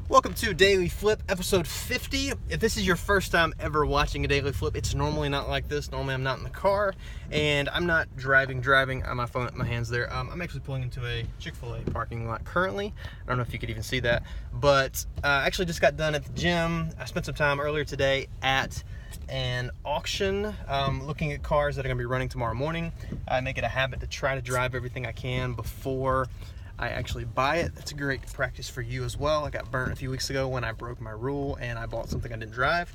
Welcome to Daily Flip, episode 50. If this is your first time ever watching a Daily Flip, it's normally not like this. Normally I'm not in the car, and I'm not driving on my phone at my hands there. I'm actually pulling into a Chick-fil-a parking lot currently. I don't know if you could even see that, but I actually just got done at the gym. I spent some time earlier today at an auction looking at cars that are going to be running tomorrow morning. I make it a habit to try to drive everything I can before I actually buy it. It's a great practice for you as well. I got burnt a few weeks ago when I broke my rule and I bought something I didn't drive.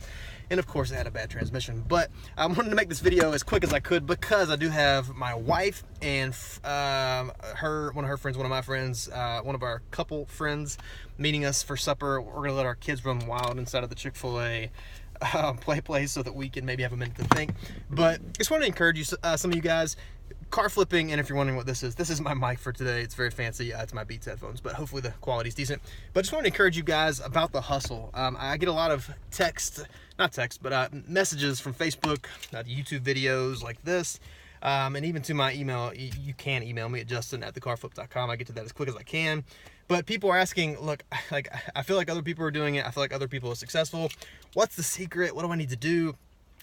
And of course, I had a bad transmission. But I wanted to make this video as quick as I could because I do have my wife and one of her friends, one of my friends, one of our couple friends meeting us for supper. We're gonna let our kids run wild inside of the Chick-fil-a play place so that we can maybe have a minute to think. But I just want to encourage you, some of you guys, car flipping, and if you're wondering what this is my mic for today. It's very fancy. It's my Beats headphones, but hopefully the quality's decent. But I just want to encourage you guys about the hustle. I get a lot of messages from Facebook, YouTube videos like this, and even to my email. You can email me at justin@thecarflip.com. I get to that as quick as I can. But people are asking, look, like, I feel like other people are doing it. I feel like other people are successful. What's the secret? What do I need to do?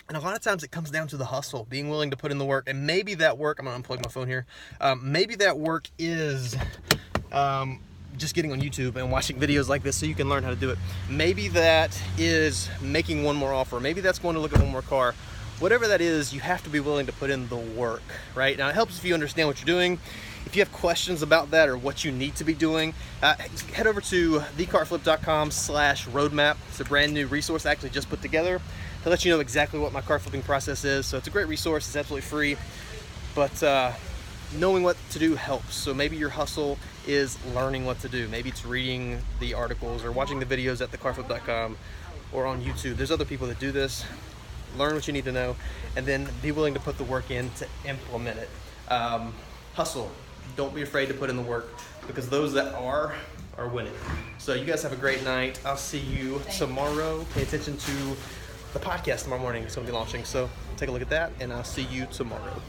And a lot of times it comes down to the hustle, being willing to put in the work. And maybe that work, I'm gonna unplug my phone here. Maybe that work is just getting on YouTube and watching videos like this so you can learn how to do it. Maybe that is making one more offer. Maybe that's going to look at one more car. Whatever that is, you have to be willing to put in the work, right? Now, it helps if you understand what you're doing. If you have questions about that or what you need to be doing, head over to thecarflip.com/roadmap. It's a brand new resource I actually just put together to let you know exactly what my car flipping process is. So it's a great resource. It's absolutely free, but knowing what to do helps. So maybe your hustle is learning what to do. Maybe it's reading the articles or watching the videos at thecarflip.com or on YouTube. There's other people that do this. Learn what you need to know, and then be willing to put the work in to implement it. Hustle. Don't be afraid to put in the work, because those that are winning. So you guys have a great night. I'll see you tomorrow. Pay attention to the podcast tomorrow morning. It's going to be launching, so take a look at that, and I'll see you tomorrow.